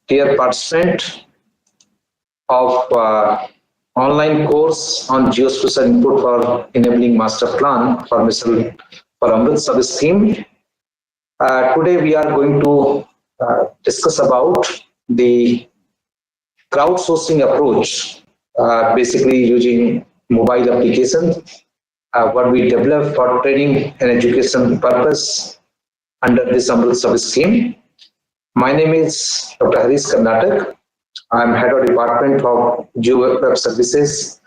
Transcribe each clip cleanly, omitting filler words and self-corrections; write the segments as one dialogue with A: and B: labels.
A: dear participant of online course on geospatial input for enabling master plan for missile for AMRUT service scheme. Today we are going to discuss about the crowdsourcing approach, basically using mobile application, what we developed for training and education purpose under this AMRUT service scheme. My name is Dr. Harish Karnatak. I'm head of department of Geo Web Services,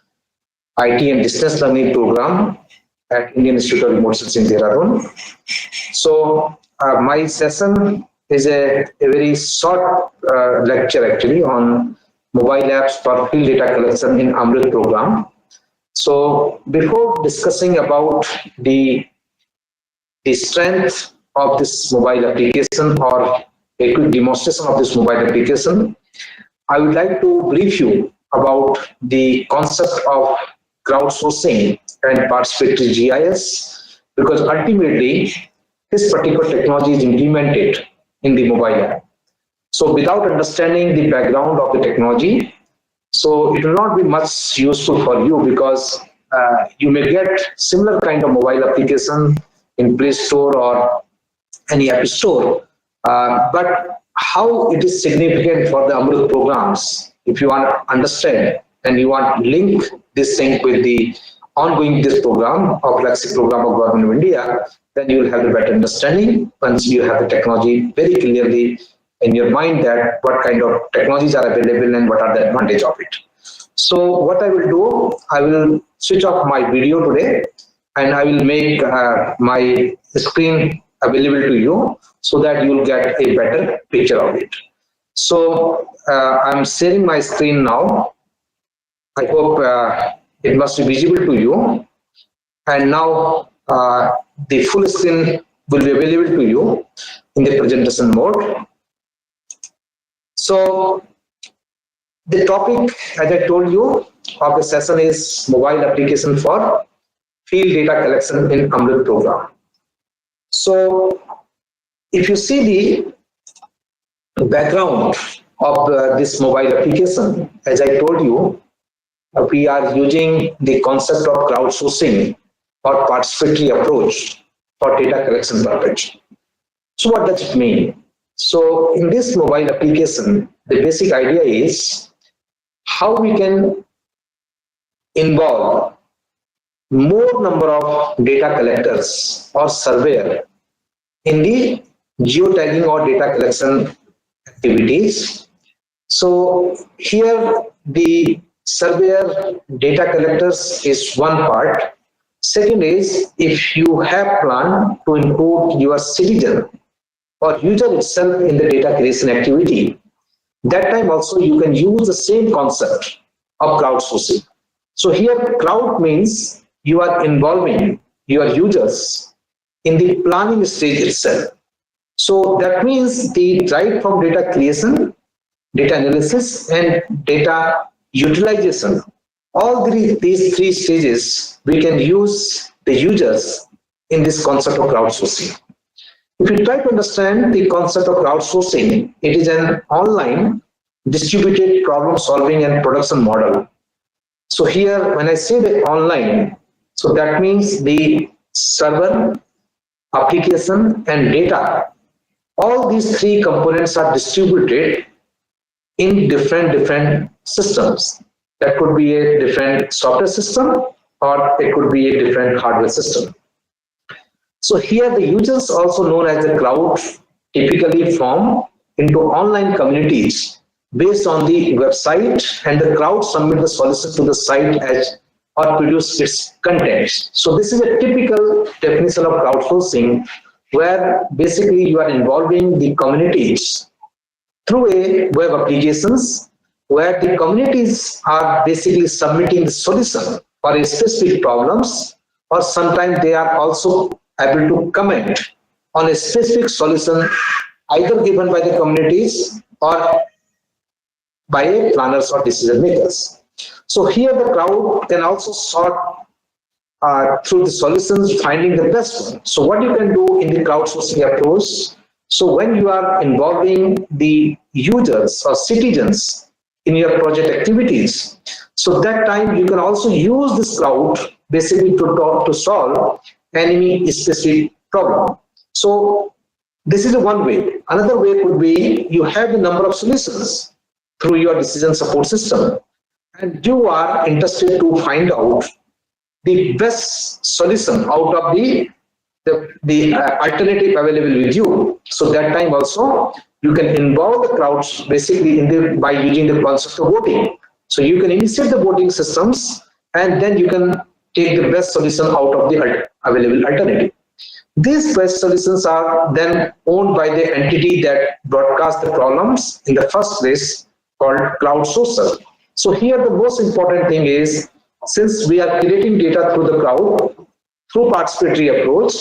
A: IT and Distance Learning program at Indian Institute of Remote Sensing, Dehradun. So my session is a very short lecture actually on mobile apps for field data collection in AMRUT program. So before discussing about the strength of this mobile application or a quick demonstration of this mobile application, I would like to brief you about the concept of crowdsourcing and participatory GIS, because ultimately this particular technology is implemented in the mobile app. So without understanding the background of the technology, so it will not be much useful for you, because you may get similar kind of mobile application in Play Store or any app store, but how it is significant for the AMRUT programs, if you want to understand and you want to link this thing with the ongoing this program of flagship program of Government of India, then you will have a better understanding once you have the technology very clearly in your mind, that what kind of technologies are available and what are the advantage of it. So what I will do, I will switch off my video today and I will make my screen available to you so that you will get a better picture of it. So I'm sharing my screen now. I hope it must be visible to you. And now the full screen will be available to you in the presentation mode. So the topic, as I told you, of the session is mobile application for field data collection in AMRUT program. So if you see the background of this mobile application, as I told you, we are using the concept of crowdsourcing or participatory approach for data collection purpose. So what does it mean? So in this mobile application, the basic idea is how we can involve more number of data collectors or surveyor in the geotagging or data collection activities. So here the surveyor data collectors is one part. Second is, if you have planned to include your citizen or user itself in the data creation activity, that time also you can use the same concept of crowdsourcing. So here crowd means you are involving your users in the planning stage itself. So that means the right from data creation, data analysis and data utilization, all these three stages we can use the users in this concept of crowdsourcing. If you try to understand the concept of crowdsourcing, it is an online distributed problem solving and production model. So here when I say the online, so that means the server, application and data, all these three components are distributed in different systems. That could be a different software system or it could be a different hardware system. So here the users, also known as the crowd, typically form into online communities based on the website, and the crowd submit the solution to the site as or produce its content. So this is a typical definition of crowdsourcing, where basically you are involving the communities through a web applications, where the communities are basically submitting the solution for a specific problems, or sometimes they are also able to comment on a specific solution either given by the communities or by planners or decision makers. So here the crowd can also sort through the solutions, finding the best one. So what you can do in the crowdsourcing approach, So when you are involving the users or citizens in your project activities, so that time you can also use this cloud basically to solve any specific problem. So this is one way. Another way could be you have a number of solutions through your decision support system, and you are interested to find out the best solution out of the alternative available with you. So that time also you can involve the crowds basically in the by using the concept of voting. So you can initiate the voting systems, and then you can take the best solution out of the available alternative. These best solutions are then owned by the entity that broadcasts the problems in the first place, called cloud sourcer. So here the most important thing is, since we are creating data through the cloud, through participatory approach,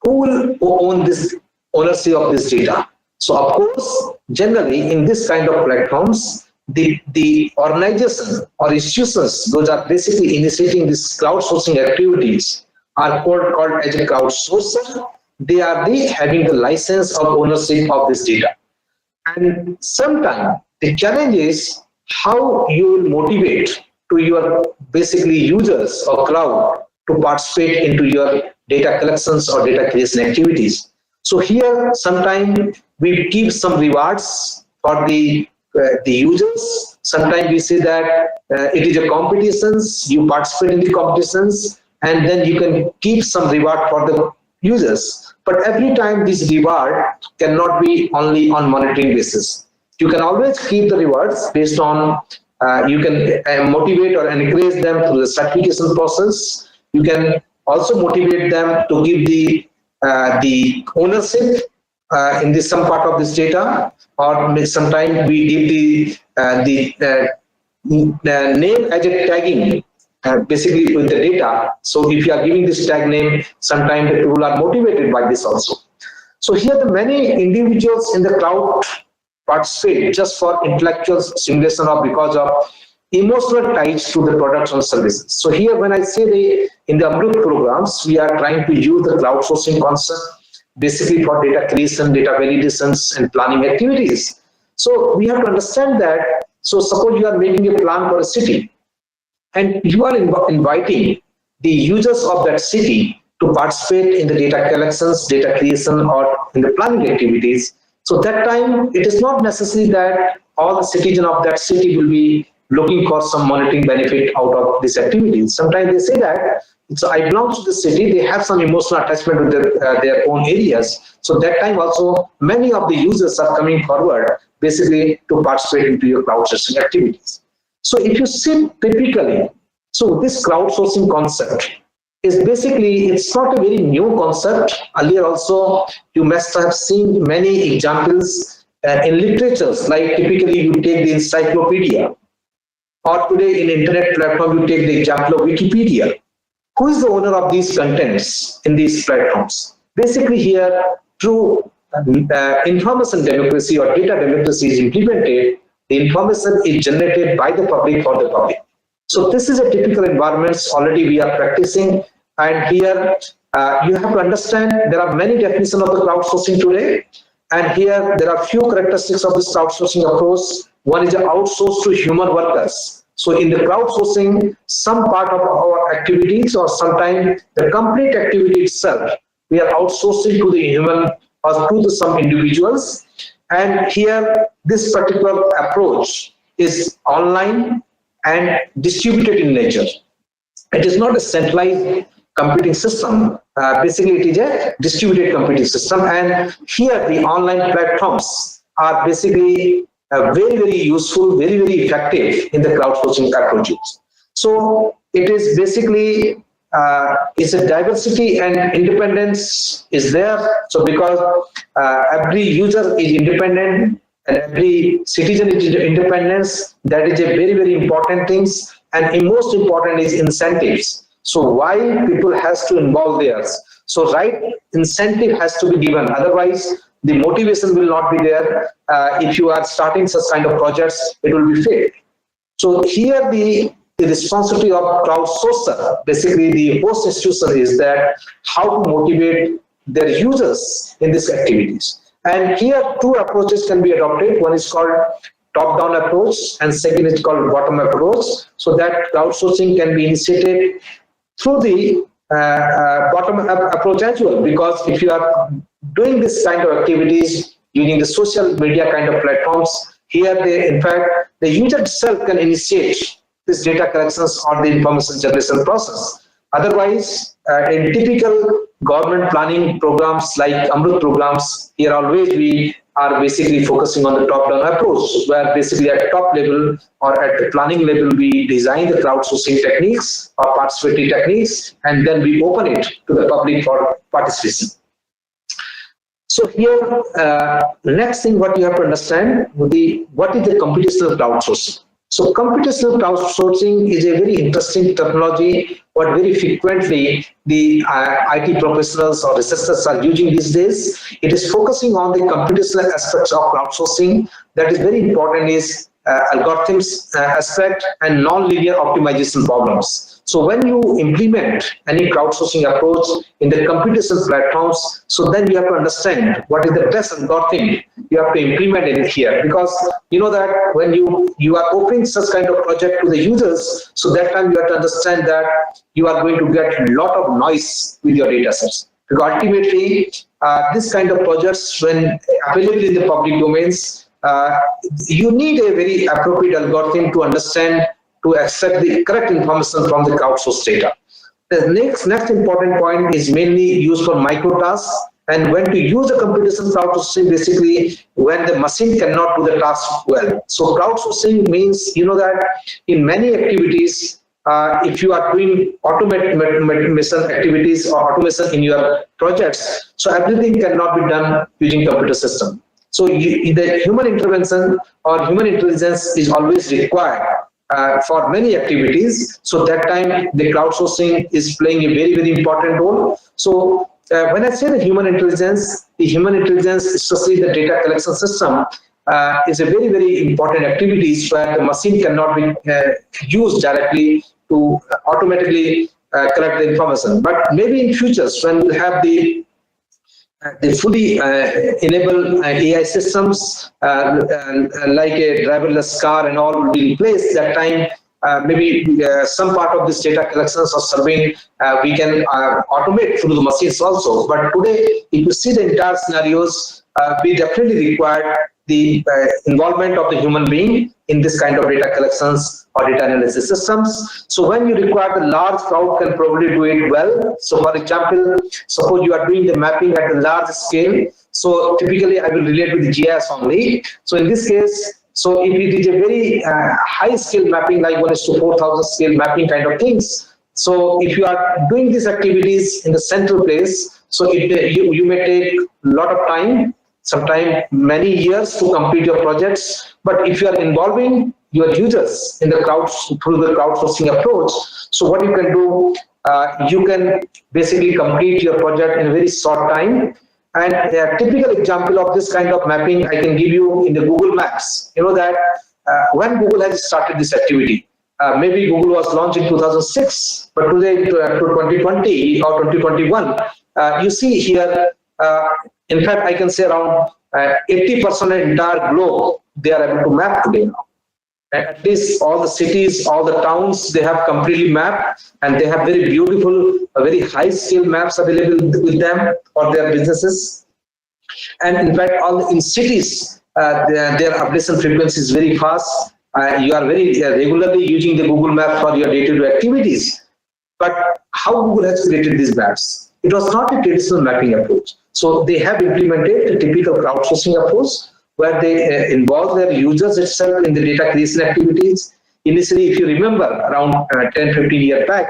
A: who will own this ownership of this data? So of course, generally in this kind of platforms, the organization or institutions, those are basically initiating this cloud sourcing activities, are called as a crowd sourcer. They are having the license of ownership of this data. And sometimes the challenge is how you will motivate to your basically users or crowd to participate into your data collections or data creation activities. So here sometimes we give some rewards for the users. Sometimes we say that it is a competitions, you participate in the competitions, and then you can keep some reward for the users. But every time this reward cannot be only on monitoring basis. You can always keep the rewards based on you can motivate or encourage them through the certification process. You can also motivate them to give the ownership in this some part of this data, or sometimes we give the name as a tagging basically with the data. So if you are giving this tag name, sometimes the people are motivated by this also. So here the many individuals in the cloud participate just for intellectual stimulation or because of emotional ties to the products and services. So here when I say in the AMRUT programs, we are trying to use the cloud sourcing concept basically for data creation, data validations, and planning activities. So we have to understand that, so suppose you are making a plan for a city, and you are inviting the users of that city to participate in the data collections, data creation, or in the planning activities. So that time, it is not necessary that all the citizens of that city will be looking for some monitoring benefit out of this activity. Sometimes they say that, so I belong to the city, they have some emotional attachment with their own areas. So that time also, many of the users are coming forward basically to participate into your crowdsourcing activities. So if you see typically, so this crowdsourcing concept is basically, it's not a very new concept. Earlier also, you must have seen many examples in literatures, like typically you take the encyclopedia, or today in internet platform, you take the example of Wikipedia. Who is the owner of these contents in these platforms? Basically here, through information democracy or data democracy is implemented, the information is generated by the public for the public. So this is a typical environment already we are practicing. And here you have to understand there are many definitions of the crowdsourcing today. And here there are few characteristics of this crowdsourcing approach. One is outsourced to human workers. So in the crowdsourcing, some part of our activities or sometimes the complete activity itself, we are outsourcing to the human or to some individuals. And here, this particular approach is online and distributed in nature. It is not a centralized computing system. Basically, it is a distributed computing system. And here, the online platforms are basically very, very useful, very, very effective in the crowdsourcing approaches. So it is basically it's a diversity and independence is there. So because every user is independent and every citizen is independent, that is a very, very important things. And most important is incentives. So why people has to involve theirs. So right incentive has to be given. Otherwise, the motivation will not be there. If you are starting such kind of projects, it will be failed. So here the responsibility of crowdsourcer, basically the host institution, is that how to motivate their users in these activities. And here two approaches can be adopted. One is called top-down approach and second is called bottom-up approach. So that crowdsourcing can be initiated through the bottom-up approach as well, because if you are doing this kind of activities using the social media kind of platforms, here in fact the user itself can initiate this data collections or the information generation process. Otherwise, in typical government planning programs like AMRUT programs, here always we are basically focusing on the top-down approach, where basically at top level or at the planning level, we design the crowdsourcing techniques or participatory techniques, and then we open it to the public for participation. So here, next thing what you have to understand, what is the computational crowdsourcing? So computational crowdsourcing is a very interesting technology, what very frequently the IT professionals or researchers are using these days. It is focusing on the computational aspects of crowdsourcing. That is very important is algorithms aspect and non-linear optimization problems. So when you implement any crowdsourcing approach in the computational platforms, so then you have to understand what is the best algorithm you have to implement in here, because you know that when you are opening such kind of project to the users, so that time you have to understand that you are going to get a lot of noise with your data sets. Because ultimately, this kind of projects, when available in the public domains, you need a very appropriate algorithm to understand, to accept the correct information from the crowdsourced data. The next important point is mainly used for micro tasks, and when to use a computational crowdsourcing, basically when the machine cannot do the task well. So crowdsourcing means, you know that in many activities, if you are doing automation activities or automation in your projects, so everything cannot be done using computer system. So the human intervention or human intelligence is always required for many activities. So that time the crowdsourcing is playing a very, very important role. So when I say the human intelligence, especially the data collection system, is a very, very important activities where the machine cannot be used directly to automatically collect the information. But maybe in futures, when we'll have the fully enabled AI systems like a driverless car and all will be in place, that time maybe some part of this data collections or surveying we can automate through the machines also. But today, if you see the entire scenarios, we definitely require the involvement of the human being in this kind of data collections or data analysis systems. So when you require the large crowd can probably do it well. So for example, suppose you are doing the mapping at a large scale. So typically I will relate with the GIS only. So in this case, so if it is a very high scale mapping, like 1:4,000 scale mapping kind of things. So if you are doing these activities in the central place, so you may take a lot of time, sometimes many years to complete your projects. But if you are involving your users in the through the crowdsourcing approach, so what you can do, you can basically complete your project in a very short time. And a typical example of this kind of mapping I can give you in the Google Maps. You know that when Google has started this activity, maybe Google was launched in 2006, but today to 2020 or 2021, you see here, in fact, I can say around 80% of the entire globe, they are able to map today now. At least all the cities, all the towns, they have completely mapped, and they have very beautiful, very high-scale maps available with them for their businesses. And in fact, in cities, their updation frequency is very fast. You are very regularly using the Google Map for your day-to-day activities. But how Google has created these maps? It was not a traditional mapping approach. So they have implemented a typical crowdsourcing approach, where they involve their users itself in the data creation activities. Initially, if you remember, around 10-15 years back,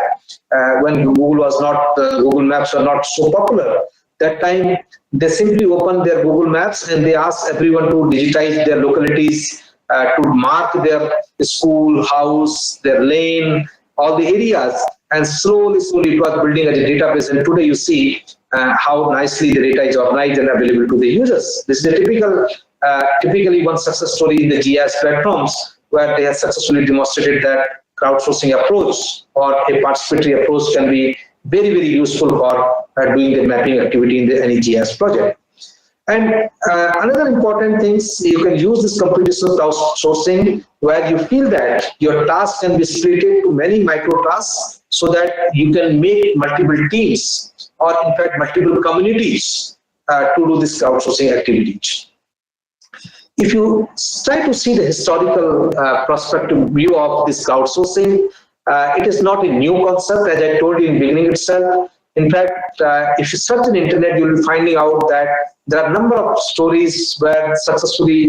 A: when Google was not, Google Maps were not so popular, that time they simply opened their Google Maps and they asked everyone to digitize their localities, to mark their school, house, their lane, all the areas, and slowly it was building as a database. And today you see how nicely the data is organized and available to the users. This is a typically one success story in the GIS platforms, where they have successfully demonstrated that crowdsourcing approach or a participatory approach can be very useful for doing the mapping activity in the any GIS project. And another important thing, you can use this computational crowdsourcing where you feel that your task can be split into many micro tasks so that you can make multiple teams or in fact multiple communities to do this crowdsourcing activities. If you try to see the historical perspective view of this crowdsourcing, it is not a new concept, as I told you in the beginning itself. In fact, if you search on the internet, you will find out that there are a number of stories where successfully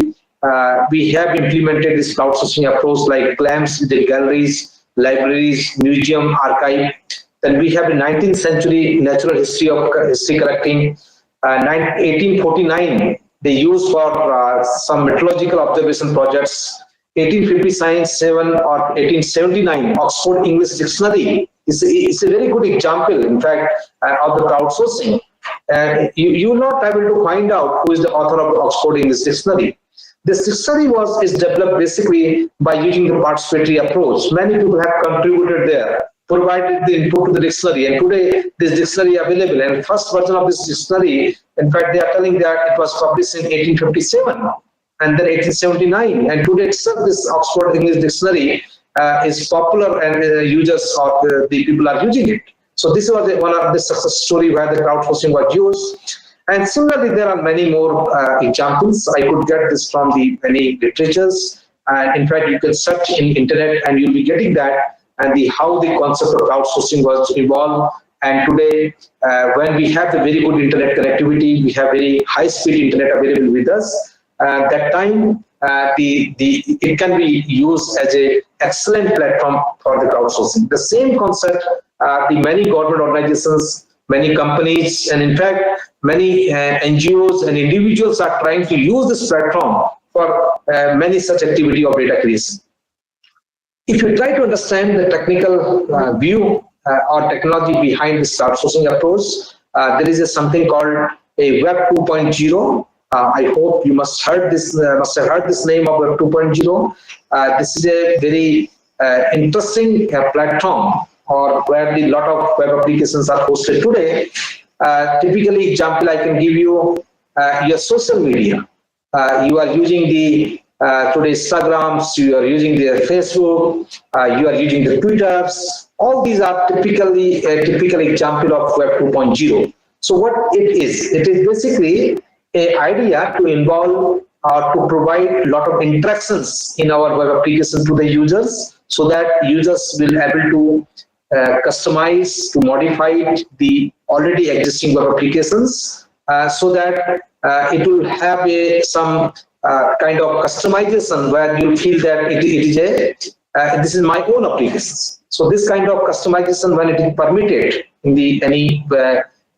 A: we have implemented this crowdsourcing approach, like CLAMS with the galleries, libraries, museum, archive. Then we have the 19th century natural history collecting. 1849 they used for some meteorological observation projects. 1850 Science 7 or 1879 Oxford English Dictionary is a very good example, in fact, of the crowdsourcing. You will not able to find out who is the author of the Oxford English Dictionary. This dictionary is developed basically by using the participatory approach. Many people have contributed there, provided the input to the dictionary, and today this dictionary is available. And first version of this dictionary, in fact, they are telling that it was published in 1857 and then 1879, and today itself this Oxford English Dictionary is popular and users or the people are using it. So this was one of the success story where the crowdsourcing was used. And similarly, there are many more examples. I could get this from the many literatures. In fact, you can search in internet and you'll be getting that, and how the concept of crowdsourcing was evolved. And today, when we have the very good internet connectivity, we have very high-speed internet available with us. That time, it can be used as an excellent platform for the crowdsourcing. The same concept, the many government organizations, many companies, and in fact, many NGOs and individuals are trying to use this platform for many such activity of data creation. If you try to understand the technical view or technology behind this crowdsourcing approach, there is something called a Web 2.0. I hope you must have heard this name of Web 2.0. This is a very interesting platform, or where a lot of web applications are hosted today. Typically, example I can give you, your social media. You are using the today Instagrams, you are using the Facebook, you are using the Twitters. All these are typically a typical example of Web 2.0. So what it is basically an idea to involve or to provide a lot of interactions in our web application to the users, so that users will be able to customize, to modify the already existing web applications, so that it will have some kind of customization where you feel that this is my own applications. So this kind of customization, when it is permitted in the any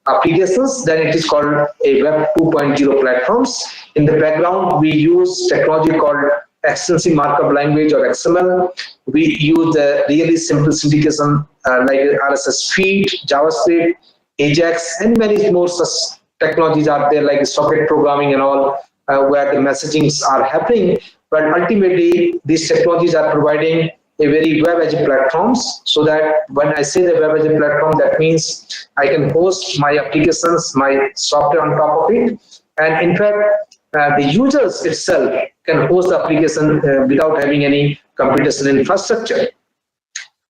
A: applications, then it is called a Web 2.0 platforms. In the background, we use technology called extensive markup language, or XML. We use the really simple syndication like RSS feed, JavaScript, Ajax, and many more such technologies are there, like socket programming and all, where the messagings are happening. But ultimately, these technologies are providing a very web as a platforms, so that when I say the web as a platform, that means I can host my applications, my software on top of it. And in fact, the users itself can host the application without having any computational infrastructure.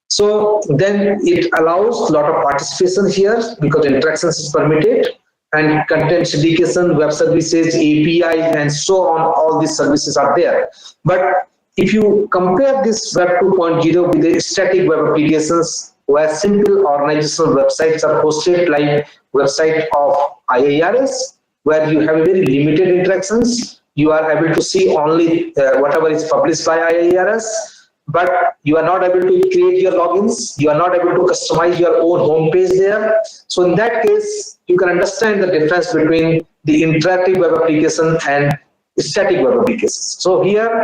A: So then it allows a lot of participation here, because interactions is permitted, and content syndication, web services, APIs, and so on, all these services are there. But if you compare this Web 2.0 with the static web applications, where simple organizational websites are hosted, like website of IIRS, where you have very limited interactions, you are able to see only whatever is published by IIRS, but you are not able to create your logins, you are not able to customize your own homepage there. So in that case, you can understand the difference between the interactive web application and static web applications. So here,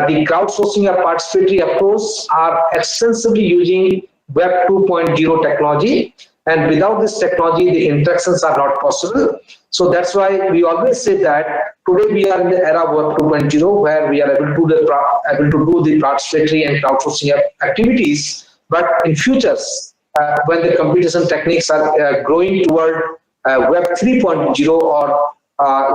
A: the crowdsourcing or participatory approach are extensively using Web 2.0 technology, and without this technology, the interactions are not possible. So that's why we always say that today we are in the era of Web 2.0, where we are able to do the participatory and crowdsourcing activities. But in futures, when the computation techniques are growing toward Web 3.0, or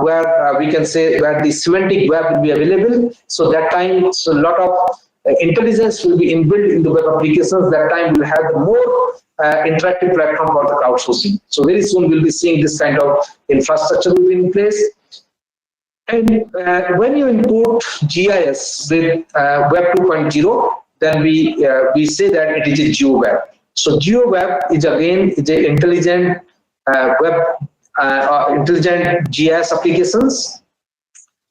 A: where we can say where the semantic web will be available. So that time, so a lot of intelligence will be inbuilt in the web applications. That time we'll have the more interactive platform for the crowdsourcing. So very soon we'll be seeing this kind of infrastructure will be in place. And when you import GIS with Web 2.0, then we say that it is a GeoWeb. So GeoWeb is again an intelligent intelligent GIS applications.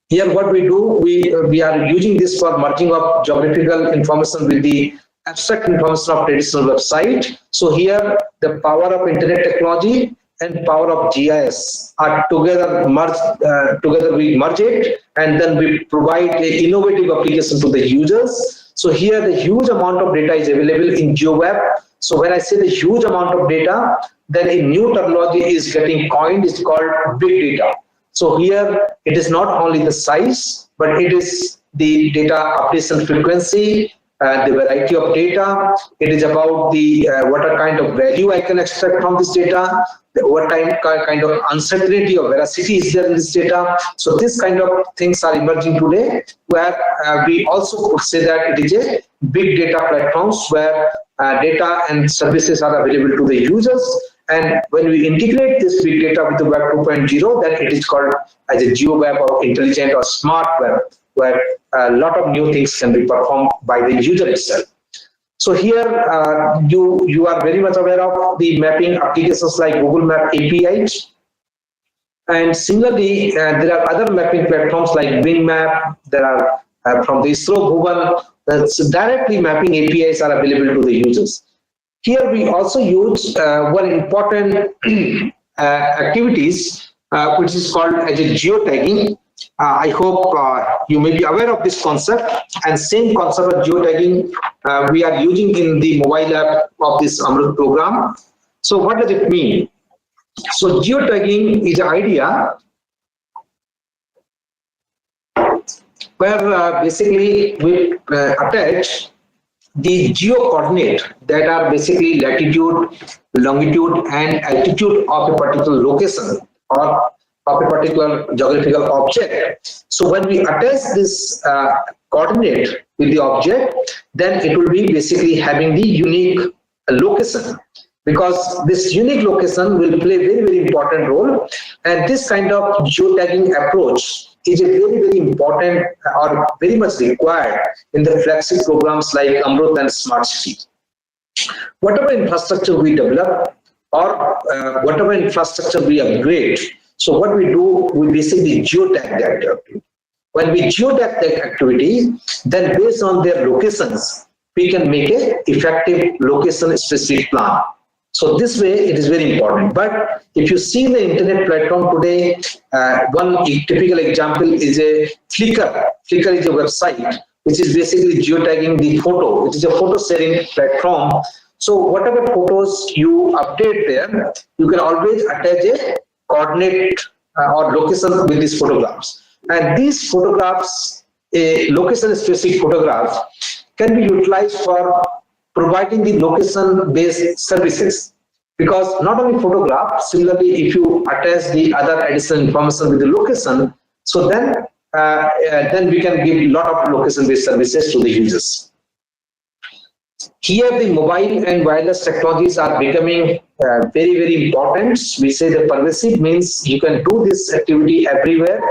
A: Here, what we do, we are using this for merging of geographical information with the abstract information of traditional website. So here, the power of internet technology and power of GIS are together merged. Together we merge it, and then we provide an innovative application to the users. So here, the huge amount of data is available in GeoWeb. So when I say the huge amount of data, then a new terminology is getting coined. It's called big data. So here, it is not only the size, but it is the data updation frequency, the variety of data. It is about the what kind of value I can extract from this data, what kind of uncertainty or veracity is there in this data. So this kind of things are emerging today, where we also could say that it is a big data platforms where data and services are available to the users. And when we integrate this big data with the Web 2.0, then it is called as a GeoWeb or intelligent or smart web, where a lot of new things can be performed by the user itself. So here you are very much aware of the mapping applications like Google Map APIs. And similarly, there are other mapping platforms like Bing Map. There are from the ISRO Google, that's directly mapping APIs are available to the users. Here we also use one important activities which is called as a geotagging. I hope you may be aware of this concept, and same concept of geotagging we are using in the mobile app of this AMRUT program. So what does it mean? So geotagging is an idea where basically we attach the geo coordinate that are basically latitude, longitude, and altitude of a particular location or of a particular geographical object. So when we attach this coordinate with the object, then it will be basically having the unique location, because this unique location will play a very, very important role. And this kind of geotagging approach is a very, very important or very much required in the flagship programs like AMRUT and Smart City. Whatever infrastructure we develop or whatever infrastructure we upgrade, so what we do, we basically geotag that activity. When we geotag that activity, then based on their locations, we can make an effective location-specific plan. So this way, it is very important. But if you see the internet platform today, one typical example is a Flickr. Flickr is a website which is basically geotagging the photo. It is a photo sharing platform. So whatever photos you update there, you can always attach a coordinate or location with these photographs. And these photographs, a location-specific photograph, can be utilized for providing the location-based services, because not only photograph, similarly if you attach the other additional information with the location, so then we can give a lot of location-based services to the users. Here the mobile and wireless technologies are becoming very, very important. We say the pervasive means you can do this activity everywhere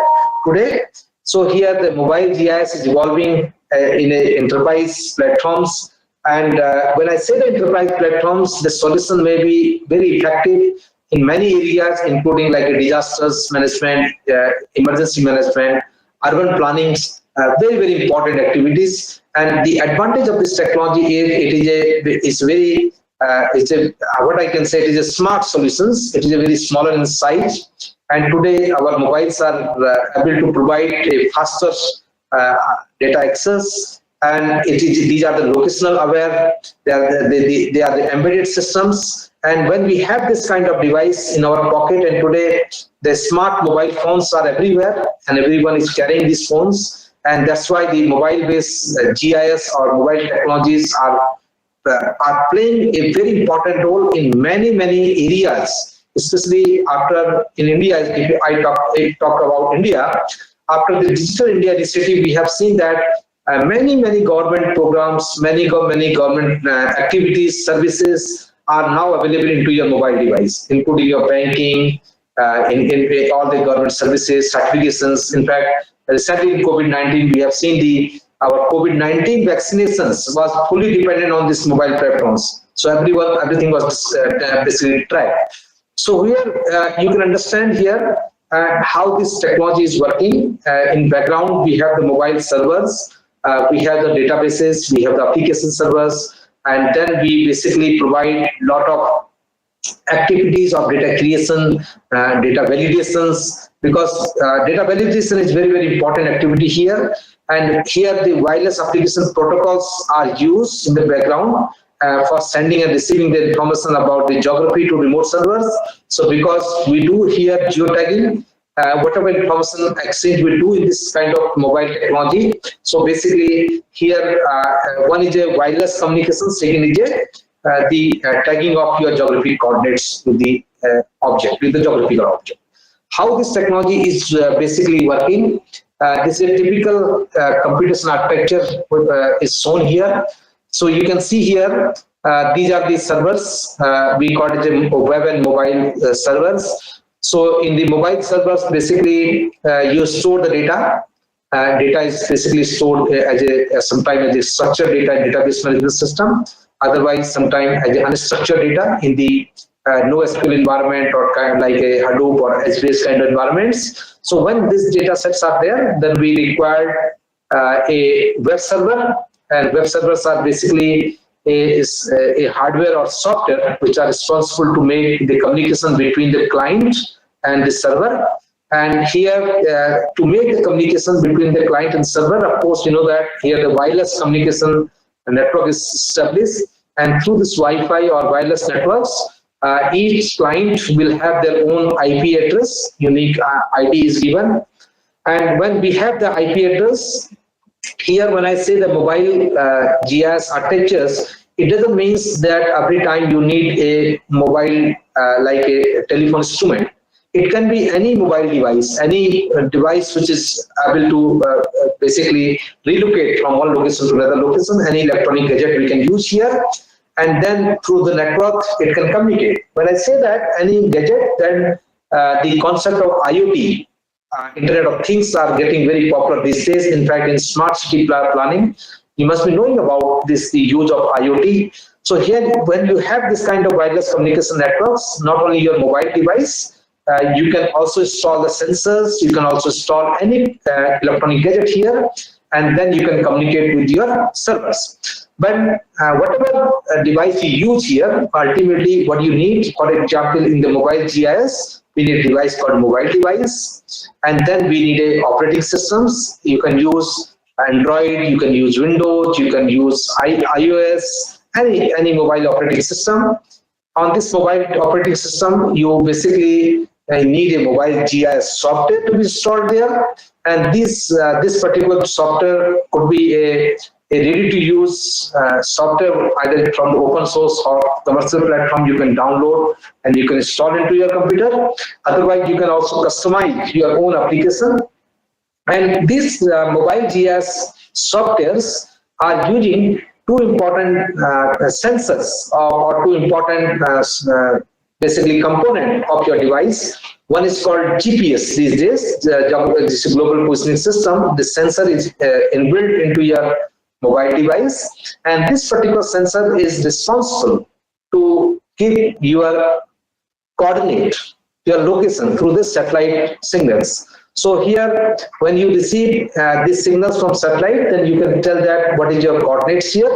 A: today. So here the mobile GIS is evolving in a enterprise platforms. And when I say the enterprise platforms, the solution may be very effective in many areas, including like a disasters management, emergency management, urban planning, very, very important activities. And the advantage of this technology is what I can say, it is a smart solutions. It is a very smaller in size. And today our mobiles are able to provide a faster data access. And these are the locational aware, they are the embedded systems. And when we have this kind of device in our pocket, and today the smart mobile phones are everywhere and everyone is carrying these phones, and that's why the mobile based GIS or mobile technologies are are playing a very important role in many areas, especially after in India. If I talk about India, after the Digital India Initiative, we have seen that many government programs, many government activities, services are now available into your mobile device, including your banking, in all the government services, certifications. In fact, recently in COVID-19, we have seen our COVID-19 vaccinations was fully dependent on these mobile platforms. So everything was basically tracked. So here you can understand here how this technology is working. In background, we have the mobile servers, we have the databases, we have the application servers, and then we basically provide a lot of activities of data creation, data validations, because data validation is very important activity here. And here the wireless application protocols are used in the background for sending and receiving the information about the geography to remote servers. So because we do here geotagging, whatever information exchange we do in this kind of mobile technology. So basically here one is a wireless communication, second is the tagging of your geographic coordinates to the object, with the geographical object. How this technology is basically working, this is a typical computation architecture is shown here. So you can see here, these are the servers, we call it a web and mobile servers. So in the mobile servers, basically you store the data. Data is basically stored as sometimes as a structured data in database management system, otherwise sometimes as unstructured data in the NoSQL environment, or kind of like a Hadoop or HBase kind of environments. So when these data sets are there, then we require a web server, and web servers are basically a hardware or software which are responsible to make the communication between the client and the server. And here, to make the communication between the client and server, of course, you know that here the wireless communication network is established, and through this Wi-Fi or wireless networks, each client will have their own IP address, unique ID is given. And when we have the IP address, here when I say the mobile GIS architectures, it doesn't mean that every time you need a mobile like a telephone instrument. It can be any mobile device, any device which is able to basically relocate from one location to another location, any electronic gadget we can use here, and then through the network it can communicate. When I say that any gadget, then the concept of IoT, Internet of Things, are getting very popular these days. In fact, in smart city planning, you must be knowing about this, the use of IoT. So here, when you have this kind of wireless communication networks, not only your mobile device, you can also install the sensors, you can also install any electronic gadget here, and then you can communicate with your servers. But whatever device you use here, ultimately what you need, for example, in the mobile GIS, we need a device called mobile device, and then we need a operating systems. You can use Android, you can use Windows, you can use iOS, any mobile operating system. On this mobile operating system, you basically need a mobile GIS software to be installed there, and this particular software could be a ready-to-use software, either from the open source or commercial platform you can download and you can install into your computer. Otherwise, you can also customize your own application. And these mobile GIS softwares are using two important sensors or two important basically component of your device. One is called GPS these days, this is global positioning system. The sensor is inbuilt into your mobile device, and this particular sensor is responsible to give your coordinate, your location through the satellite signals. So here, when you receive these signals from satellite, then you can tell that what is your coordinates here,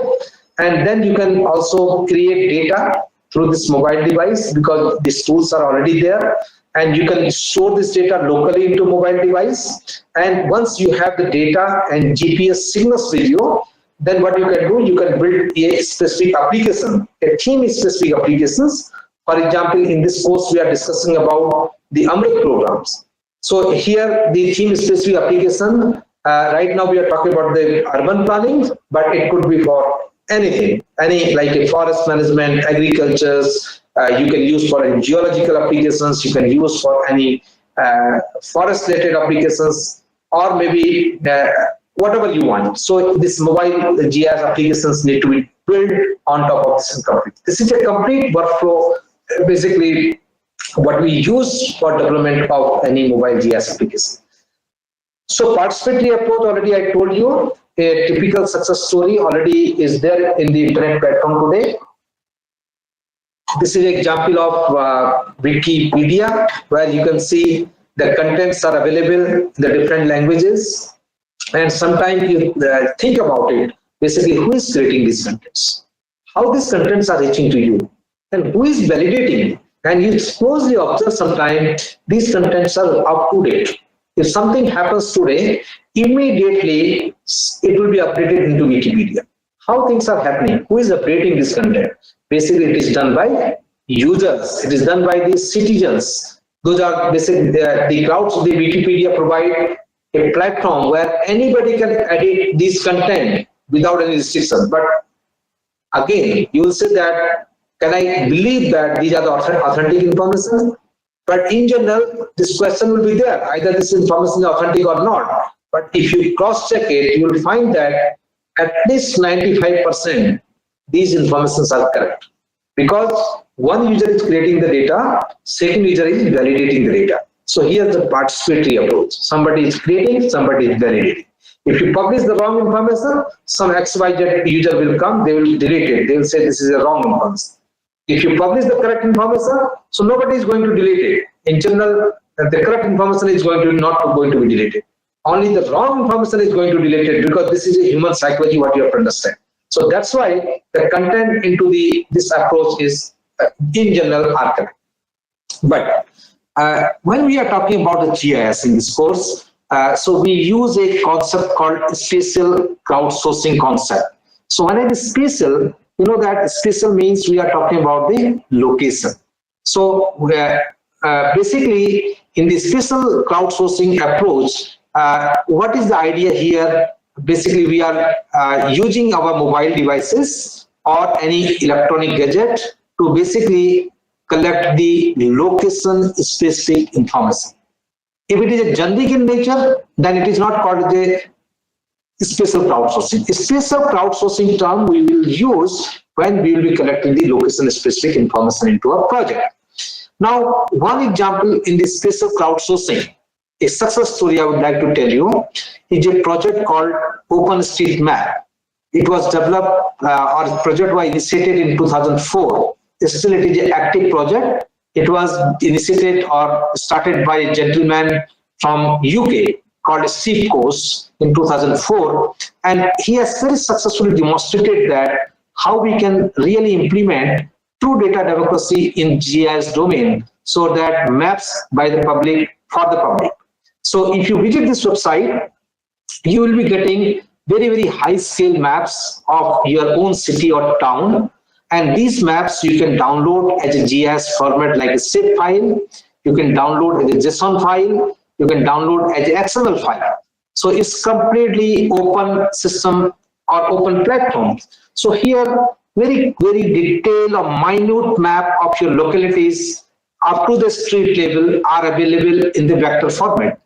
A: and then you can also create data through this mobile device, because these tools are already there, and you can store this data locally into mobile device. And once you have the data and GPS signals with you, then what you can do, you can build a specific application, a theme-specific applications. For example, in this course, we are discussing about the AMRUT programs. So here, the theme-specific application, right now we are talking about the urban planning, but it could be for anything, any like a forest management, agriculture, you can use for any geological applications, you can use for any forest related applications, or maybe whatever you want. So this mobile GIS applications need to be built on top of this complete. This is a complete workflow, basically what we use for development of any mobile GIS application. So participatory approach, already I told you, a typical success story already is there in the internet platform today. This is an example of Wikipedia, where you can see the contents are available in the different languages. And sometimes you think about it, basically who is creating these contents? How these contents are reaching to you? And who is validating? And you closely observe sometimes these contents are up to date. If something happens today, immediately it will be updated into Wikipedia. How things are happening? Who is updating this content? Basically, it is done by users. It is done by the citizens. Those are basically the clouds. The Wikipedia provide a platform where anybody can edit this content without any restriction. But again, you will say that, can I believe that these are the authentic information? But in general, this question will be there, either this information is authentic or not. But if you cross-check it, you will find that at least 95% these informations are correct. Because one user is creating the data, second user is validating the data. So here's the participatory approach. Somebody is creating, somebody is validating. If you publish the wrong information, some XYZ user will come, they will delete it. They will say this is a wrong information. If you publish the correct information, so nobody is going to delete it. In general, the correct information is not going to be deleted. Only the wrong information is going to be deleted, because this is a human psychology, what you have to understand. So that's why the content into this approach is in general are correct. But when we are talking about the GIS in this course, so we use a concept called spatial crowdsourcing concept. So when it is spatial, you know that spatial means we are talking about the location. So basically in the spatial crowdsourcing approach, what is the idea here? Basically we are using our mobile devices or any electronic gadget to basically collect the location specific information. If it is a generic in nature, then it is not called a spatial crowdsourcing. Spatial crowdsourcing term we will use when we will be collecting the location specific information into a project. Now, one example in the spatial crowdsourcing, a success story I would like to tell you, is a project called OpenStreetMap. It was developed or project was initiated in 2004. Still, it is an active project. It was initiated or started by a gentleman from UK called Steve Coase in 2004, and he has very successfully demonstrated that how we can really implement true data democracy in GIS domain, so that maps by the public for the public. So if you visit this website, you will be getting very, very high scale maps of your own city or town. And these maps you can download as a GIS format like a zip file, you can download as a JSON file, you can download as an XML file. So it's completely open system or open platform. So here, very, very detailed or minute map of your localities up to the street level are available in the vector format.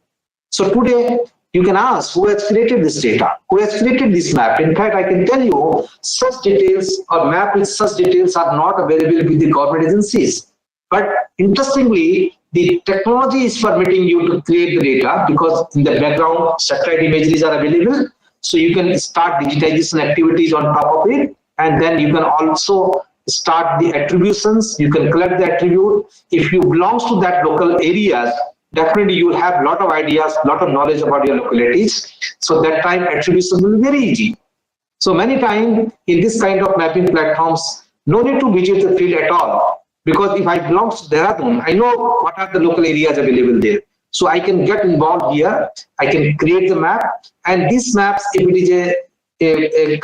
A: So today, you can ask who has created this data, who has created this map. In fact, I can tell you such details or map with such details are not available with the government agencies. But interestingly, the technology is permitting you to create the data, because in the background satellite imageries are available. So you can start digitization activities on top of it, and then you can also start the attributions. You can collect the attribute. If you belong to that local areas, definitely you will have a lot of ideas, a lot of knowledge about your localities. So that time attribution will be very easy. So many times in this kind of mapping platforms, no need to visit the field at all. Because if I belong to Dehradun, I know what are the local areas available there. So I can get involved here. I can create the map. And these maps, if it is a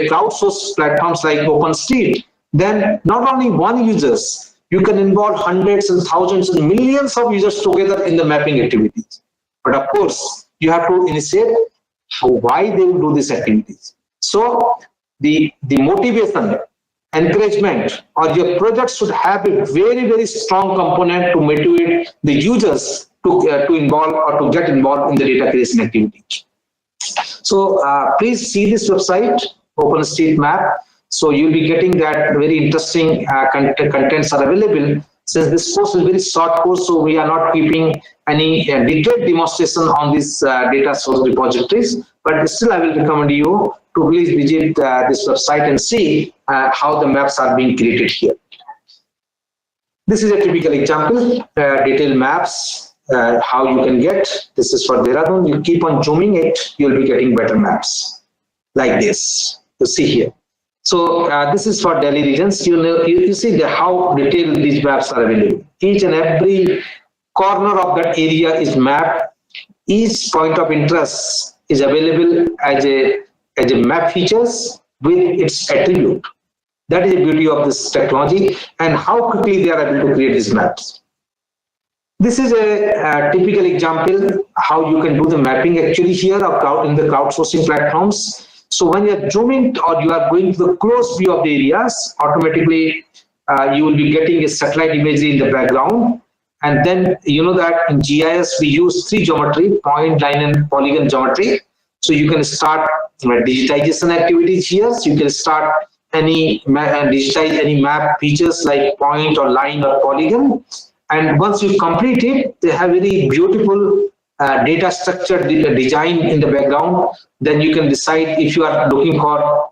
A: crowdsourced platforms like OpenStreet, then not only one users, you can involve hundreds and thousands and millions of users together in the mapping activities. But of course, you have to initiate why they will do these activities. So the motivation, encouragement, or your project should have a very strong component to motivate the users to involve or to get involved in the data creation activity. So please see this website, OpenStreetMap. So you'll be getting that very interesting contents are available. Since this course is very short course, so we are not keeping any detailed demonstration on these data source repositories. But still, I will recommend you to please visit this website and see how the maps are being created here. This is a typical example, detailed maps, how you can get. This is for Dehradun. You keep on zooming it, you'll be getting better maps like this. You see here. So this is for Delhi regions. You see how detailed these maps are available. Each and every corner of that area is mapped. Each point of interest is available as a map features with its attribute. That is the beauty of this technology and how quickly they are able to create these maps. This is a typical example how you can do the mapping actually here in the crowdsourcing platforms. So when you are zooming or you are going to the close view of the areas, automatically you will be getting a satellite imagery in the background. And then you know that in GIS we use three geometry, point, line and polygon geometry. So you can start digitization activities here. So you can start digitize any map features like point or line or polygon. And once you complete it, they have very beautiful data structure design in the background. Then you can decide if you are looking for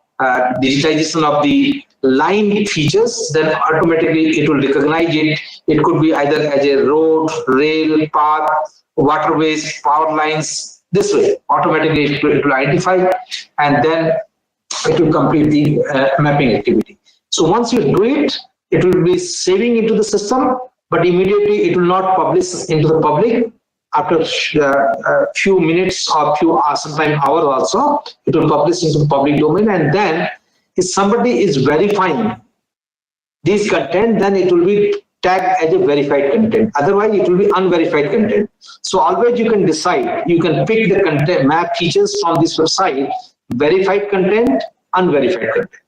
A: digitization of the line features, then automatically it will recognize it. It could be either as a road, rail, path, waterways, power lines. This way, automatically it will identify, and then it will complete the mapping activity. So once you do it, it will be saving into the system, but immediately it will not publish into the public. After a few minutes or sometime hour also, it will publish into the public domain. And then if somebody is verifying this content, then it will be tagged as a verified content. Otherwise, it will be unverified content. So always you can decide, you can pick the content map features from this website, verified content, unverified content.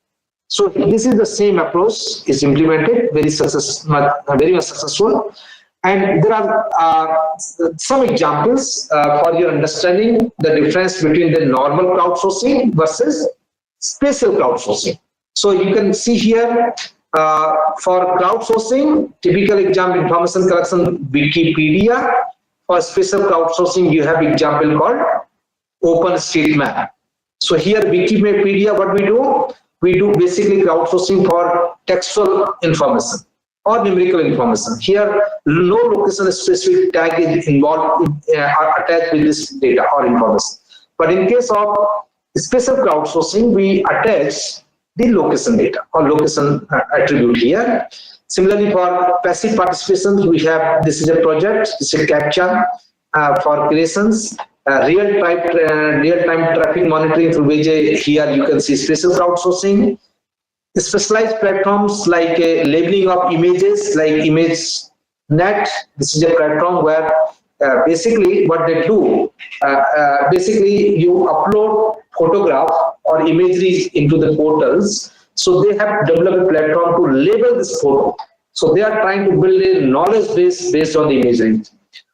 A: So this is the same approach is implemented, very much successful. And there are some examples for your understanding the difference between the normal crowdsourcing versus spatial crowdsourcing. So you can see here for crowdsourcing, typical example information collection Wikipedia. For spatial crowdsourcing, you have example called OpenStreetMap. So here Wikipedia, what we do basically crowdsourcing for textual information or numerical information. Here, no location specific tag is involved attached with this data or information. But in case of spatial crowdsourcing, we attach the location data or location attribute here. Similarly, for passive participation, we have this is a project, this is a CAPTCHA for creations. Real-time traffic monitoring through which here you can see spatial crowdsourcing. Specialized platforms like labeling of images like ImageNet. This is a platform where basically what they do, basically you upload photograph or imagery into the portals. So they have developed a platform to label this photo. So they are trying to build a knowledge base based on the imagery.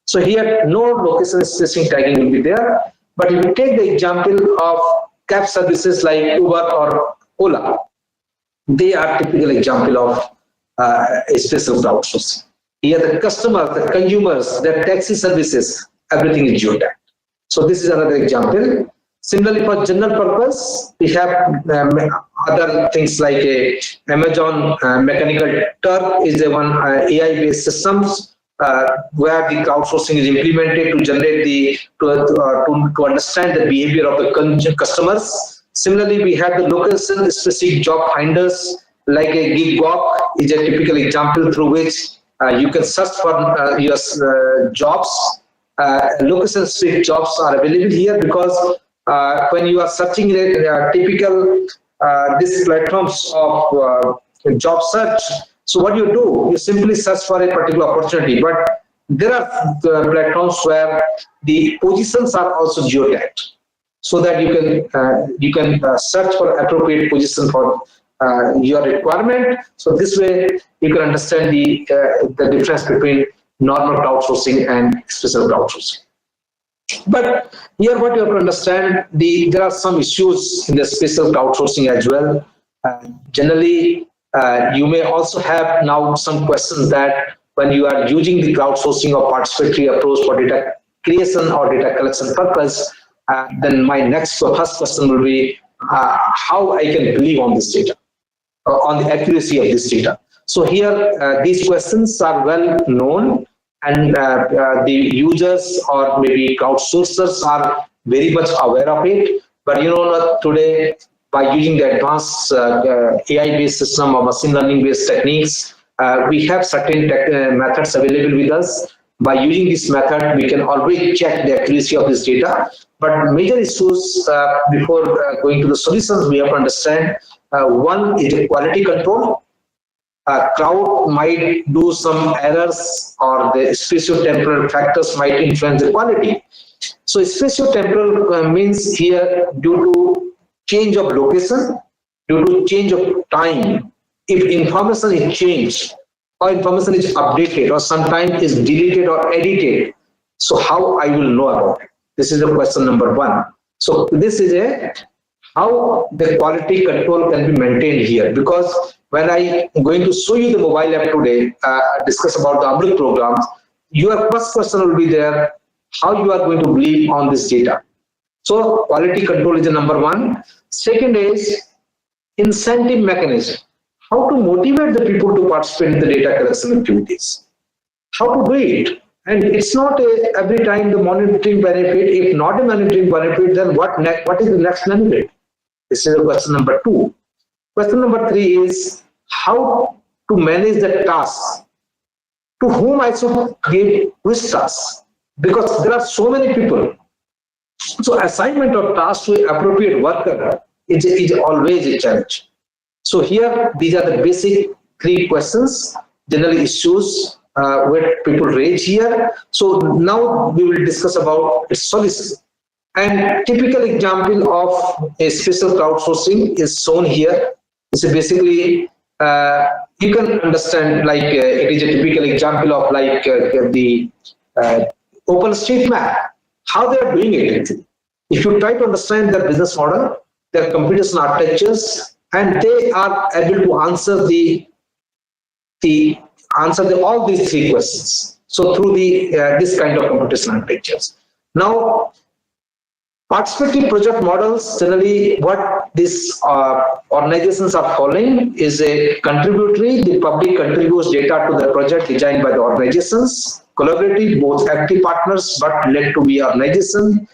A: So here, no location specific tagging will be there. But if you take the example of cab services like Uber or Ola, they are typical example of a spatial crowdsourcing. Here, the customers, the consumers, the taxi services, everything is geotagged. So this is another example. Similarly, for general purpose, we have other things like Amazon Mechanical Turk is one AI-based systems. Where the crowdsourcing is implemented to generate to understand the behavior of the customers. Similarly, we have the location specific job finders like a Gigwalk is a typical example through which you can search for your jobs. Location specific jobs are available here because when you are searching typical these platforms of job search. So what you do, you simply search for a particular opportunity, but there are platforms where the positions are also geotagged. so that you can search for appropriate position for your requirement. So this way you can understand the difference between normal crowdsourcing and special crowdsourcing. But here, what you have to understand, there are some issues in the special crowdsourcing as well. Generally, you may also have now some questions that when you are using the crowdsourcing or participatory approach for data creation or data collection purpose, then my first question will be how I can believe on this data, on the accuracy of this data. So here, these questions are well known, and the users or maybe crowdsourcers are very much aware of it. But today, by using the advanced AI-based system or machine learning-based techniques, we have certain methods available with us. By using this method, we can always check the accuracy of this data. But major issues before going to the solutions, we have to understand. One is the quality control. Crowd might do some errors, or the spatio-temporal factors might influence the quality. So spatio-temporal means here due to change of location, due to change of time. If information is changed or information is updated or sometimes is deleted or edited, so how I will know about it? This is the question number one. So this is how the quality control can be maintained here, because when I am going to show you the mobile app today, discuss about the AMRUT programs, your first question will be there, how you are going to believe on this data. So quality control is the number one. Second is incentive mechanism. How to motivate the people to participate in the data collection activities. How to do it. And it's not every time the monitoring benefit. If not a monitoring benefit, then what is the next benefit? This is question number two. Question number three is how to manage the tasks. To whom I should give which tasks? Because there are so many people. So assignment of tasks to appropriate worker is always a challenge. So here, these are the basic three questions, generally issues where people raise here. So now we will discuss about its solution. And typical example of a special crowdsourcing is shown here. So basically, you can understand like it is a typical example of like the OpenStreetMap, how they are doing it. If you try to understand their business model, their computation architectures, and they are able to answer all these three questions. So through this kind of computation architectures. Now, participative project models, generally what these organizations are following is a contributory. The public contributes data to the project designed by the organizations. Collaborative, both active partners but led to be organization.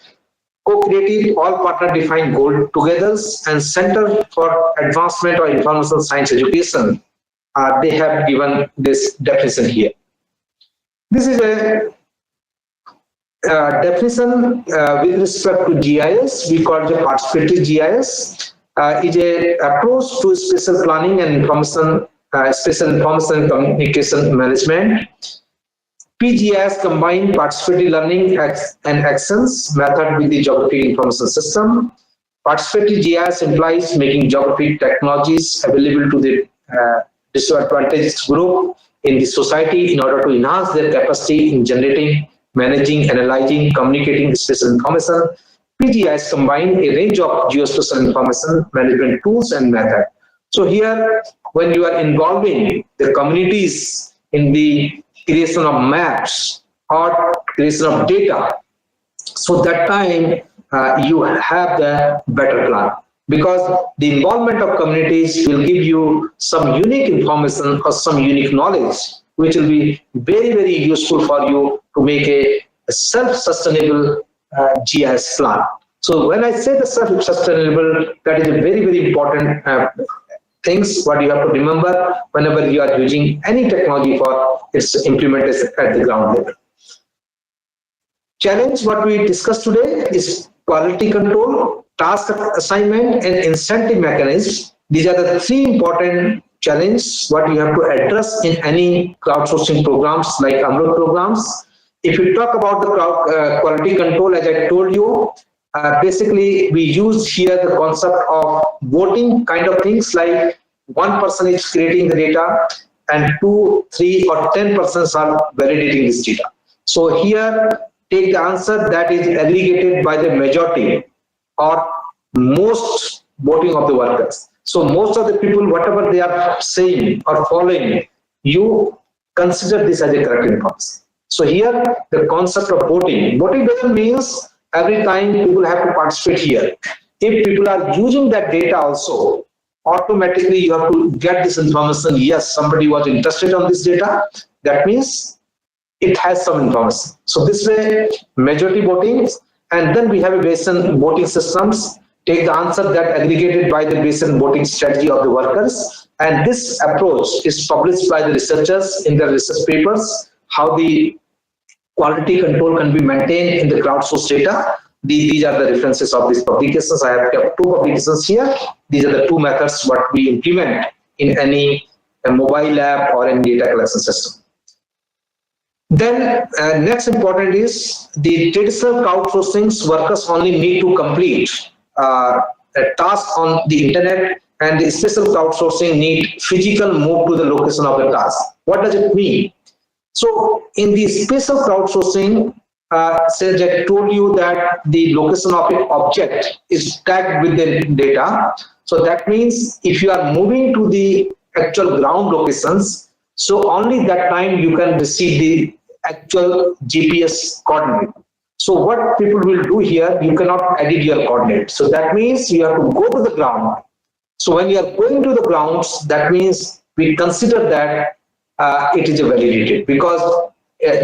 A: Co-creative, all partner define goal together, and Center for Advancement of Information Science Education. They have given this definition here. This is a definition with respect to GIS. We call it a participatory GIS. Is a approach to spatial planning and spatial information and communication management. PGIS combine participatory learning and actions method with the geographic information system. Participatory GIS implies making geographic technologies available to the disadvantaged group in the society in order to enhance their capacity in generating, managing, analyzing, communicating spatial information. PGIS combine a range of geospatial information management tools and methods. So here, when you are involving the communities in the creation of maps or creation of data, so that time you have the better plan, because the involvement of communities will give you some unique information or some unique knowledge which will be very, very useful for you to make a self-sustainable GIS plan. So when I say the self-sustainable, that is a very, very important things what you have to remember whenever you are using any technology for its implementation at the ground level. Challenge what we discussed today is quality control, task assignment, and incentive mechanisms. These are the three important challenges what you have to address in any crowdsourcing programs like AMRUT programs. If you talk about the quality control, as I told you, basically we use here the concept of voting kind of things, like one person is creating the data and 2, 3 or 10 persons are validating this data. So here take the answer that is aggregated by the majority or most voting of the workers. So most of the people, whatever they are saying or following, you consider this as a correct information. So here the concept of voting doesn't mean every time people have to participate here. If people are using that data also, automatically you have to get this information. Yes, somebody was interested on this data. That means it has some information. So this way, majority voting, and then we have a Bayesian voting systems. Take the answer that aggregated by the Bayesian voting strategy of the workers. And this approach is published by the researchers in their research papers, how the quality control can be maintained in the crowdsourced data. These are the references of these publications. I have kept 2 publications here. These are the 2 methods what we implement in any mobile app or any data collection system. Then next important is the traditional crowdsourcing workers only need to complete a task on the internet, and the special crowdsourcing need physical move to the location of the task. What does it mean? So in the special crowdsourcing, says I told you that the location of an object is tagged with the data. So that means if you are moving to the actual ground locations, so only that time you can receive the actual GPS coordinate. So what people will do here, you cannot edit your coordinate. So that means you have to go to the ground. So when you are going to the grounds, that means we consider that it is validated, because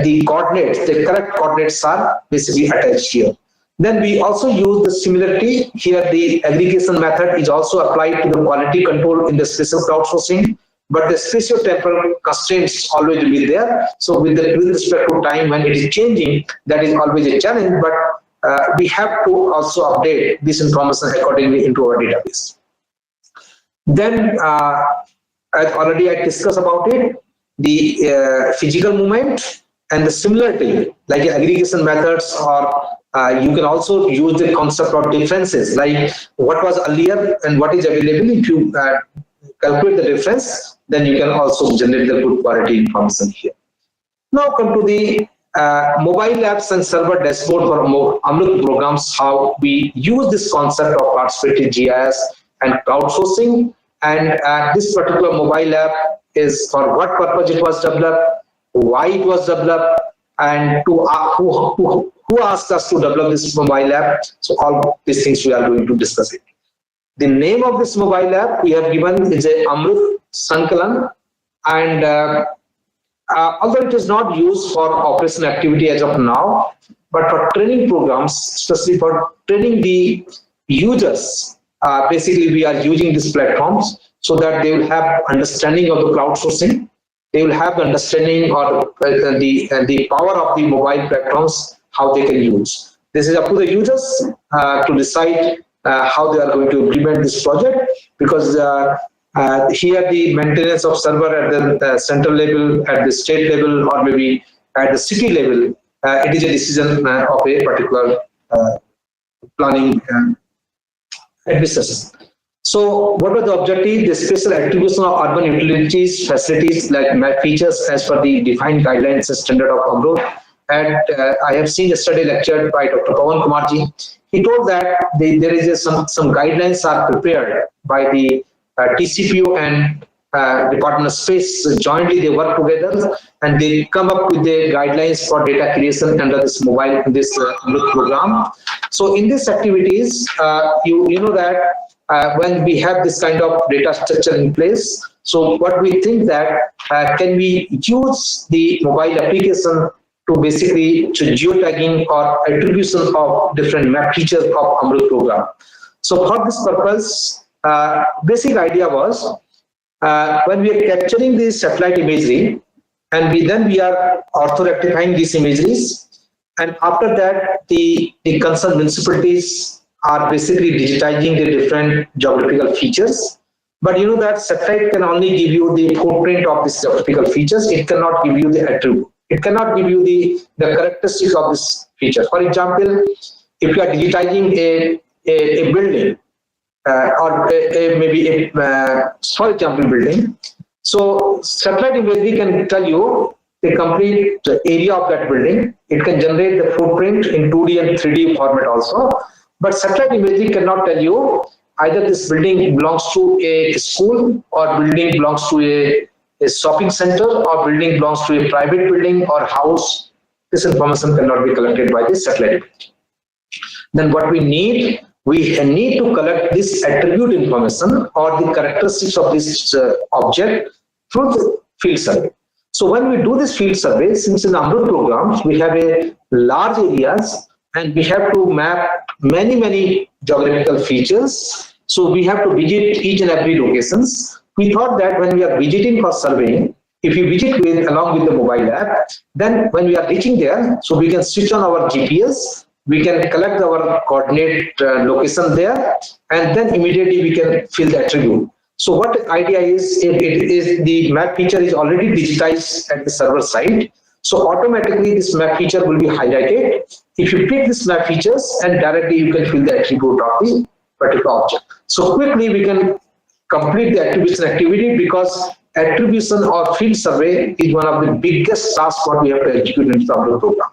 A: the coordinates, the correct coordinates are basically attached here. Then we also use the similarity. Here the aggregation method is also applied to the quality control in the spatial crowdsourcing, but the spatio-temporal constraints always will be there. So with respect to time when it is changing, that is always a challenge, but we have to also update this information accordingly into our database. Then as already I discussed about it, the physical movement and the similarity, like aggregation methods, or you can also use the concept of differences, like what was earlier and what is available. If you calculate the difference, then you can also generate the good quality information here. Now come to the mobile apps and server dashboard for AMRUT programs, how we use this concept of participative GIS and crowdsourcing. And this particular mobile app is for what purpose it was developed, why it was developed, and to who asked us to develop this mobile app. So all these things we are going to discuss it. The name of this mobile app we have given is a AMRUT Sankalan, and although it is not used for operation activity as of now, but for training programs, especially for training the users, basically we are using these platforms so that they will have understanding of the crowdsourcing. They will have the understanding or the power of the mobile platforms, how they can use. This is up to the users to decide how they are going to implement this project, because here the maintenance of server at the central level, at the state level, or maybe at the city level, it is a decision of a particular planning administration. So what was the objective? The special attribution of urban utilities facilities like map features as per the defined guidelines and standard of AMRUT. And I have seen yesterday lectured by Dr. Pawan Kumarji. He told that there is some guidelines are prepared by the TCPO and Department of Space. So jointly they work together and they come up with the guidelines for data creation under this mobile AMRUT program. So in these activities, you know that when we have this kind of data structure in place, so what we think that can we use the mobile application to basically to geotagging or attribution of different map features of AMRUT program. So for this purpose, basic idea was when we are capturing the satellite imagery, and we are ortho-rectifying these imageries, and after that the concerned municipalities are basically digitizing the different geographical features. But you know that satellite can only give you the footprint of these geographical features. It cannot give you the attribute. It cannot give you the characteristics of this feature. For example, if you are digitizing a building, or maybe a for example building, so satellite imagery can tell you the complete area of that building. It can generate the footprint in 2D and 3D format also. But satellite imagery cannot tell you either this building belongs to a school, or building belongs to a shopping center, or building belongs to a private building or house. This information cannot be collected by the satellite image. Then what we need to collect this attribute information or the characteristics of this object through the field survey. So when we do this field survey, since in AMRUT programs we have a large areas and we have to map many geographical features, so we have to visit each and every locations. We thought that when we are visiting for surveying, if you visit along with the mobile app, then when we are reaching there, so we can switch on our GPS, we can collect our coordinate location there, and then immediately we can fill the attribute. So what the idea is, if it is the map feature is already digitized at the server side, so automatically this map feature will be highlighted. If you pick this map features, and directly you can fill the attribute of the particular object. So quickly we can complete the attribution activity, because attribution or field survey is one of the biggest tasks what we have to execute in the program.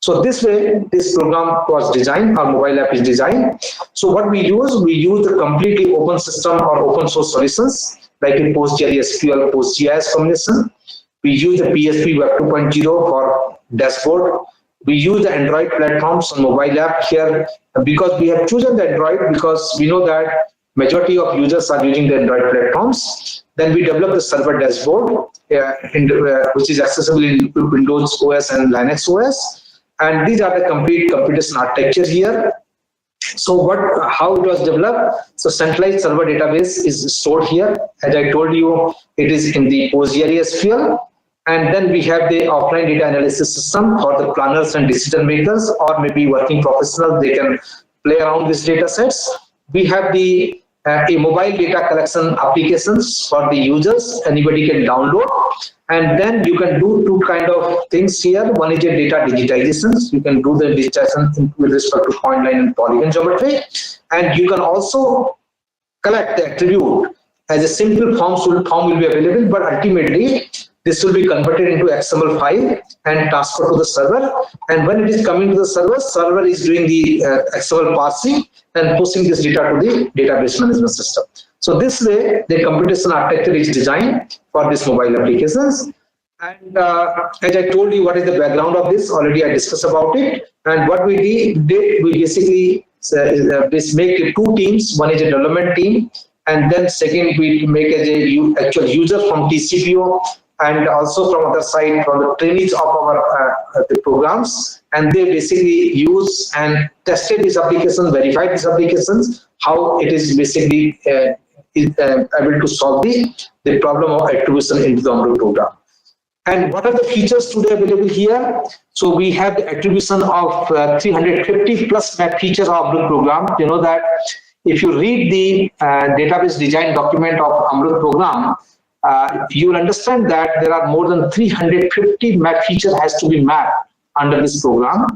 A: So this way, this program was designed, our mobile app is designed. So what we use the completely open system or open source solutions, like in PostgreSQL, PostGIS combination. We use the PHP Web 2.0 for dashboard. We use the Android platforms on mobile app here, because we have chosen the Android because we know that majority of users are using the Android platforms. Then we develop the server dashboard, which is accessible in Windows OS and Linux OS. And these are the complete computation architecture here. So how it was developed? So centralized server database is stored here. As I told you, it is in the PostgreSQL. And then we have the offline data analysis system for the planners and decision makers, or maybe working professionals. They can play around with data sets. We have the a mobile data collection applications for the users. Anybody can download. And then you can do two kind of things here. One is a data digitization. You can do the digitization with respect to point line and polygon geometry. And you can also collect the attribute as a simple form will be available, but ultimately this will be converted into XML file and transferred to the server. And when it is coming to the server is doing the XML parsing and pushing this data to the database management system. So this way, the computation architecture is designed for these mobile applications. And as I told you, what is the background of this? Already I discussed about it. And what we did, we basically make two teams. One is a development team, and then second we make as a actual user from TCPO, and also from other side from the trainees of our the programs. And they basically use and tested these applications, verified these applications, how it is basically able to solve the problem of attribution into the AMRUT program. And what are the features today available here? So we have the attribution of 350 plus map features of AMRUT program. You know that if you read the database design document of AMRUT program, you will understand that there are more than 350 map features has to be mapped under this program.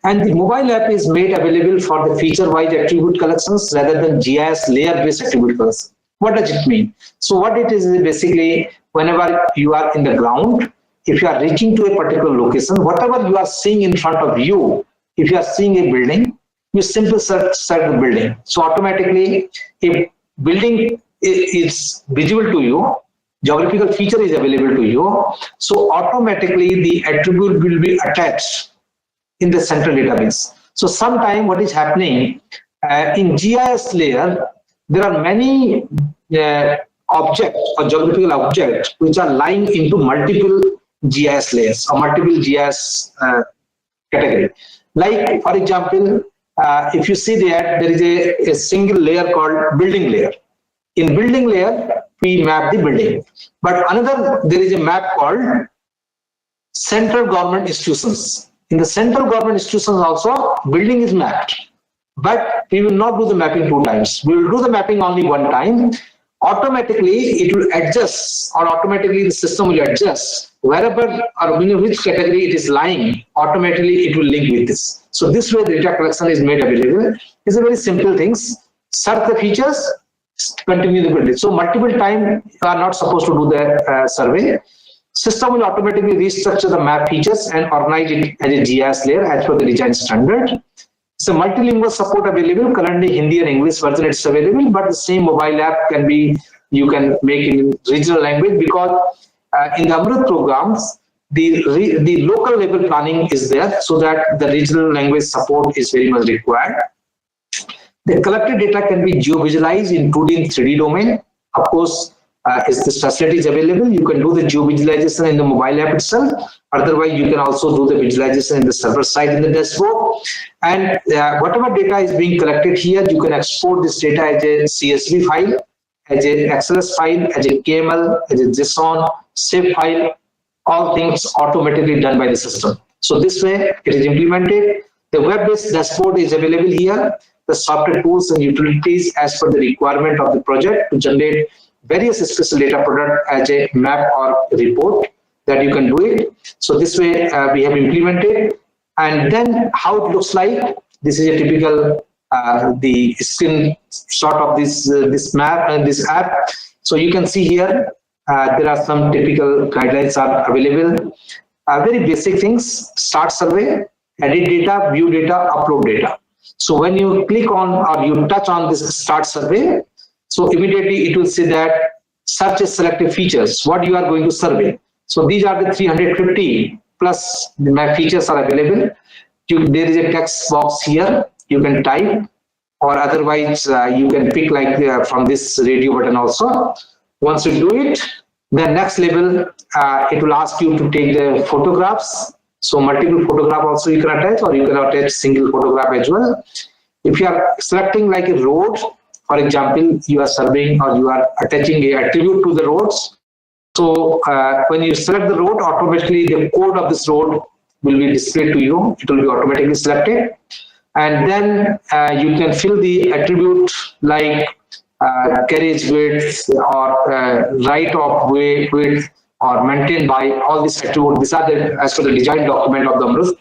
A: And the mobile app is made available for the feature-wise attribute collections rather than GIS layer-based attribute collection. What does it mean? So what it is basically, whenever you are in the ground, if you are reaching to a particular location, whatever you are seeing in front of you, if you are seeing a building, you simply search the building. So automatically, if building is visible to you, geographical feature is available to you, so automatically the attribute will be attached in the central database. So sometime what is happening in GIS layer, there are many objects or geographical objects which are lying into multiple GIS layers or multiple GIS category. Like for example, if you see there is a single layer called building layer. In building layer, we map the building. But there is a map called central government institutions. In the central government institutions also, building is mapped. But we will not do the mapping 2 times. We will do the mapping only 1 time. Automatically, it will adjust, or automatically the system will adjust wherever or in which category it is lying, automatically it will link with this. So this way the data collection is made available. It's a very simple things. Search the features, continue the build. So multiple time you are not supposed to do the survey. System will automatically restructure the map features and organize it as a GIS layer as per the design standard. So multilingual support available. Currently Hindi and English version is available, but the same mobile app can be, you can make it in regional language, because in the AMRUT programs, the local level planning is there, so that the regional language support is very much required. The collected data can be geo-visualized in 2D and 3D domain. Of course, if this facility is available, you can do the geo-visualization in the mobile app itself. Otherwise, you can also do the visualization in the server side in the dashboard. And whatever data is being collected here, you can export this data as a CSV file, as a XLS file, as a KML, as a JSON, SAP file, all things automatically done by the system. So this way it is implemented. The web-based dashboard is available here. The software tools and utilities as per the requirement of the project to generate various special data product as a map or report that you can do it. So this way we have implemented. And then how it looks like, this is a typical the screenshot of this map and this app. So you can see here there are some typical guidelines are available. Very basic things: start survey, edit data, view data, upload data. So when you click on or you touch on this start survey, so immediately it will say that search a selected features, what you are going to survey. So these are the 350 plus my features are available. There is a text box here, you can type, or otherwise you can pick like from this radio button also. Once you do it, the next level, it will ask you to take the photographs. So multiple photograph also you can attach, or you can attach single photograph as well. If you are selecting like a road, for example, you are surveying or you are attaching a attribute to the roads. So when you select the road, automatically the code of this road will be displayed to you. It will be automatically selected. And then you can fill the attribute like carriage width or right of way width or maintained by, all these attributes. These are the, as per the design document of the AMRUT.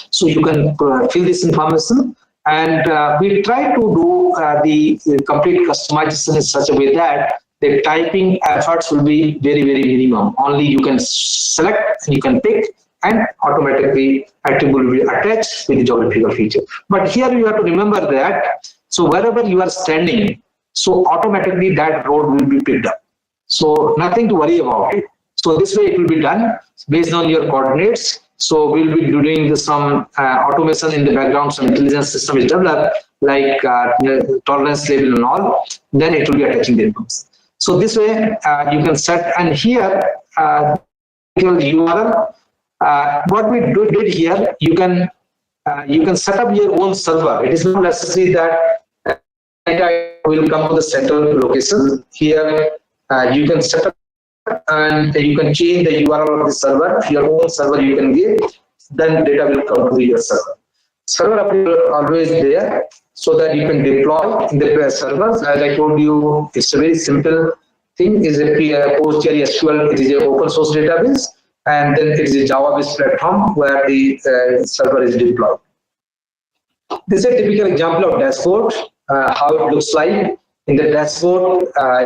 A: So you can fill this information. And we try to do the complete customization in such a way that the typing efforts will be very, very minimum. Only you can select and you can pick, and automatically attribute will be attached with the geographical feature. But here you have to remember that, so wherever you are standing, so automatically that road will be picked up. So nothing to worry about it. So this way it will be done based on your coordinates. So we'll be doing some automation in the background, some intelligence system is developed, like tolerance level and all, then it will be attaching the inputs. So this way you can set, and here URL, what we did here, you can set up your own server. It is not necessary that data will come to the central location. Here you can set up and you can change the URL of the server, your own server you can give, then data will come to your server. Server update always there so that you can deploy in the servers. As I told you, it's a very simple thing. Is a PostgreSQL, it is an open source database, and then it is a Java-based platform where the server is deployed. This is a typical example of dashboard, how it looks like. In the dashboard,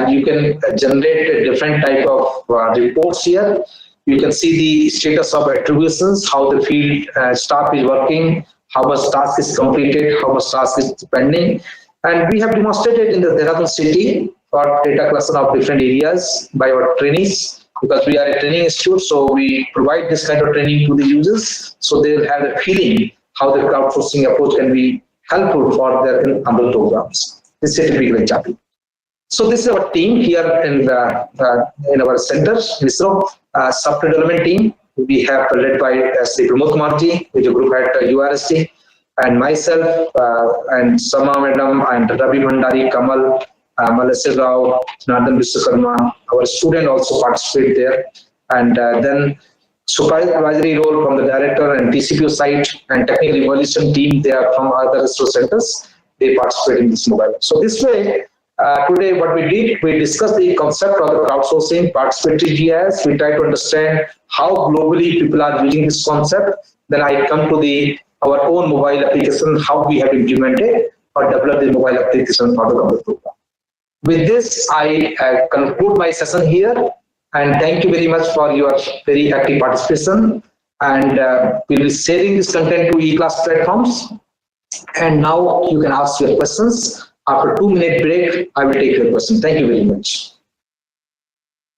A: you can generate a different type of reports here. You can see the status of attributions, how the field staff is working, how much task is completed, how much task is pending. And we have demonstrated in the Dehradun city for data collection of different areas by our trainees, because we are a training institute, so we provide this kind of training to the users, so they will have a feeling how the crowdsourcing approach can be helpful for their AMRUT programs. This is a typical example. So this is our team here in our center, ISRO software development team. We have led by Sri Pramod Kumarji, which is a group at IIRS, and myself and Sama Madam and Ravi Bhandari, Kamal, Malasya Rao, Nardan Vishwakarma. Our student also participate there, and then supervisory role from the director and TCPO site and technical evaluation team. They are from other ISRO centers. They participate in this mobile. So this way, Today, what we did, we discussed the concept of the crowdsourcing participatory GIS. We try to understand how globally people are using this concept. Then I come to our own mobile application, how we have implemented or developed the mobile application for the government program. With this, I conclude my session here, and thank you very much for your very active participation. And we'll be sharing this content to e-class platforms. And now you can ask your questions. After 2-minute break, I will take your questions. Thank you very much.